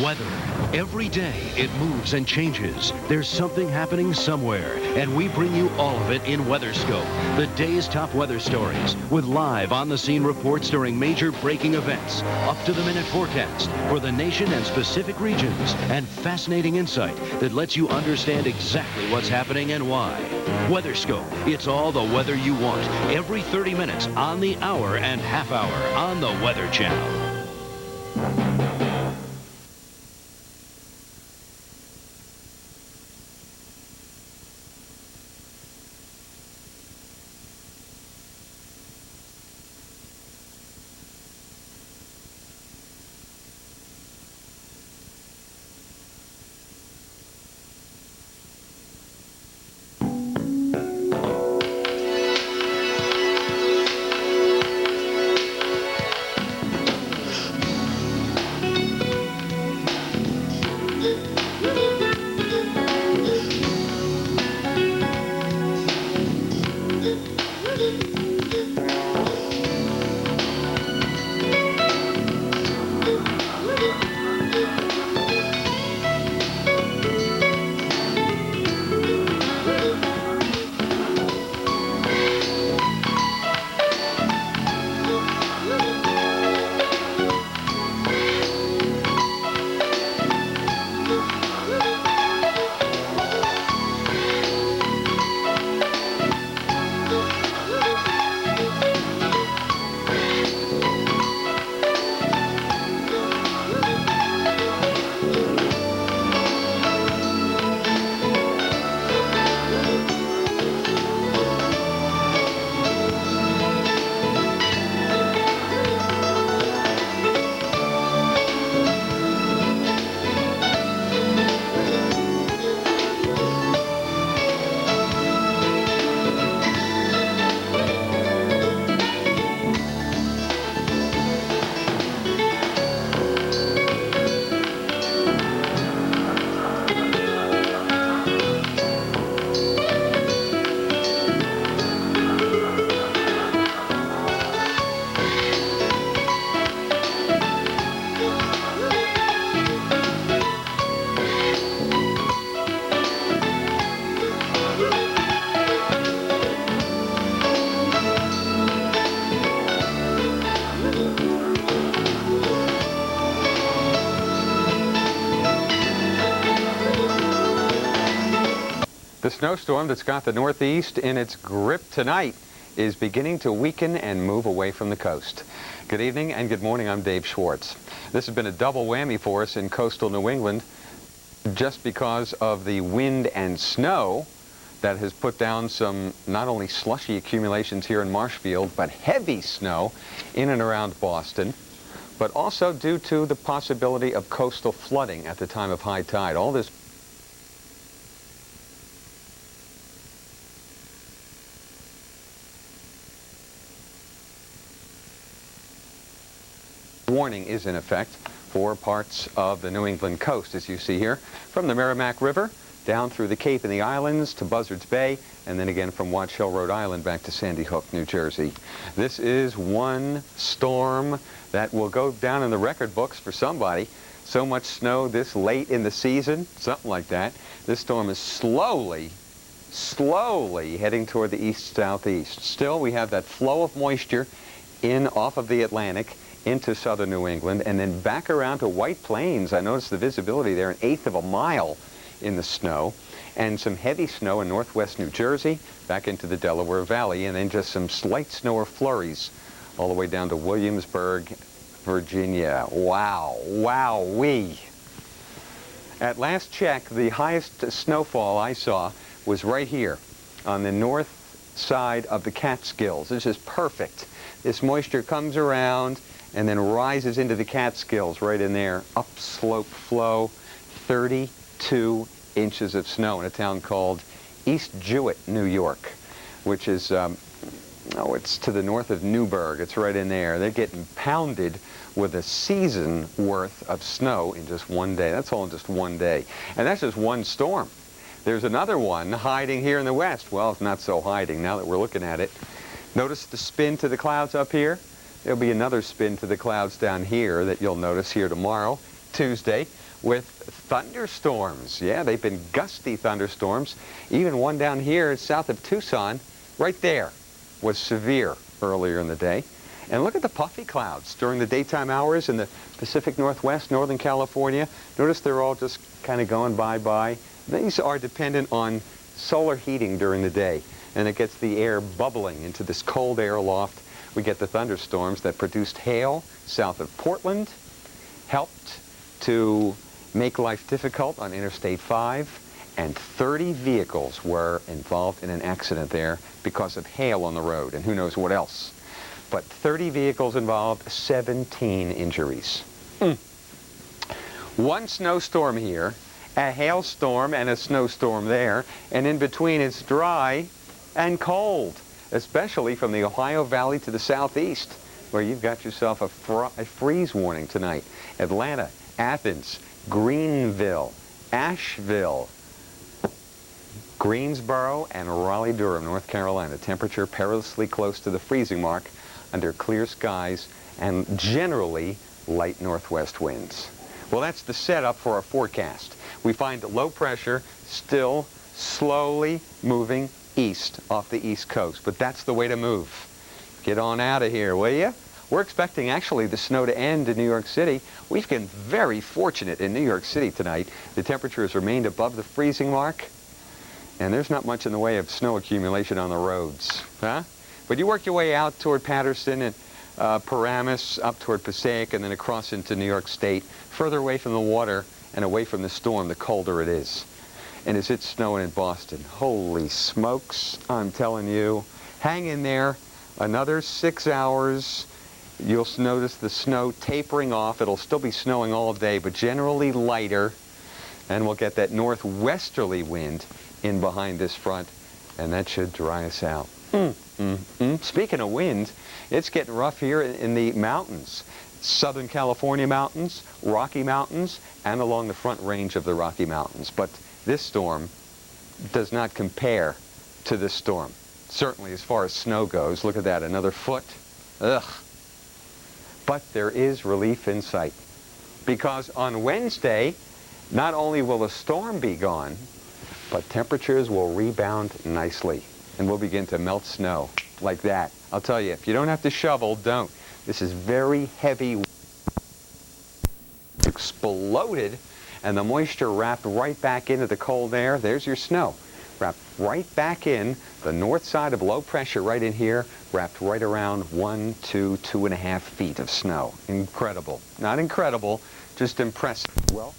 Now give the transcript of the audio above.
Weather. Every day it moves and changes. There's something happening somewhere, and we bring you all of it in WeatherScope, the day's top weather stories, with live on-the-scene reports during major breaking events, up-to-the-minute forecast for the nation and specific regions, and fascinating insight that lets you understand exactly what's happening and why. WeatherScope, it's all the weather you want, every 30 minutes on the hour and half hour on the Weather Channel. The snowstorm that's got the Northeast in its grip tonight is beginning to weaken and move away from the coast. Good evening and good morning. I'm Dave Schwartz. This has been a double whammy for us in coastal New England just because of the wind and snow that has put down some not only slushy accumulations here in Marshfield, but heavy snow in and around Boston, but also due to the possibility of coastal flooding at the time of high tide. All this warning is in effect for parts of the New England coast, as you see here, from the Merrimack River down through the Cape and the Islands to Buzzards Bay, and then again from Watch Hill, Rhode Island, back to Sandy Hook, New Jersey. This is one storm that will go down in the record books for somebody. So much snow this late in the season, something like that. This storm is slowly heading toward the east-southeast. Still, we have that flow of moisture in off of the Atlantic into southern New England, and then back around to White Plains. I noticed the visibility there, 1/8 of a mile in the snow, and some heavy snow in northwest New Jersey, back into the Delaware Valley, and then just some slight snow or flurries all the way down to Williamsburg, Virginia. Wow, wowee. At last check, the highest snowfall I saw was right here on the north side of the Catskills. This is perfect. This moisture comes around and then rises into the Catskills right in there. Upslope flow, 32 inches of snow in a town called East Jewett, New York, which is, it's to the north of Newburgh. It's right in there. They're getting pounded with a season worth of snow in just one day. That's all in just one day. And that's just one storm. There's another one hiding here in the west. Well, it's not so hiding now that we're looking at it. Notice the spin to the clouds up here? There'll be another spin to the clouds down here that you'll notice here tomorrow, Tuesday. with thunderstorms. Yeah, they've been gusty thunderstorms. Even one down here south of Tucson, right there, was severe earlier in the day. And look at the puffy clouds during the daytime hours in the Pacific Northwest, Northern California. Notice they're all just kind of going by. These are dependent on solar heating during the day, and it gets the air bubbling into this cold air loft. We get the thunderstorms that produced hail south of Portland, helped to make life difficult on Interstate 5, and 30 vehicles were involved in an accident there because of hail on the road, and who knows what else. But 30 vehicles involved, 17 injuries. One snowstorm here, a hailstorm and a snowstorm there, and in between it's dry and cold, especially from the Ohio Valley to the southeast, where you've got yourself a freeze warning tonight. Atlanta, Athens, Greenville, Asheville, Greensboro, and Raleigh-Durham, North Carolina. Temperature perilously close to the freezing mark under clear skies and generally light northwest winds. Well, that's the setup for our forecast. We find low pressure still slowly moving east off the east coast, but that's the way to move. Get on out of here, will you? We're expecting actually the snow to end in New York City. We've been very fortunate in New York City tonight. The temperature has remained above the freezing mark, and there's not much in the way of snow accumulation on the roads, huh? But you work your way out toward Patterson and Paramus, up toward Passaic, and then across into New York State, further away from the water and away from the storm, the colder it is. And as it's snowing in Boston, holy smokes, I'm telling you, hang in there another 6 hours. You'll notice the snow tapering off. It'll still be snowing all day, but generally lighter. And we'll get that northwesterly wind in behind this front, and that should dry us out. Speaking of wind, it's getting rough here in the mountains. Southern California mountains, Rocky Mountains, and along the front range of the Rocky Mountains. But this storm does not compare to this storm. Certainly as far as snow goes. Look at that, another foot. Ugh. But there is relief in sight. Because on Wednesday, not only will the storm be gone, but temperatures will rebound nicely. And we'll begin to melt snow like that. I'll tell you, if you don't have to shovel, don't. This is very heavy. Exploded, and the moisture wrapped right back into the cold air. There's your snow. Wrapped right back in the north side of low pressure right in here, wrapped right around 1, 2, 2.5 feet of snow. Incredible. Not incredible, just impressive. Well,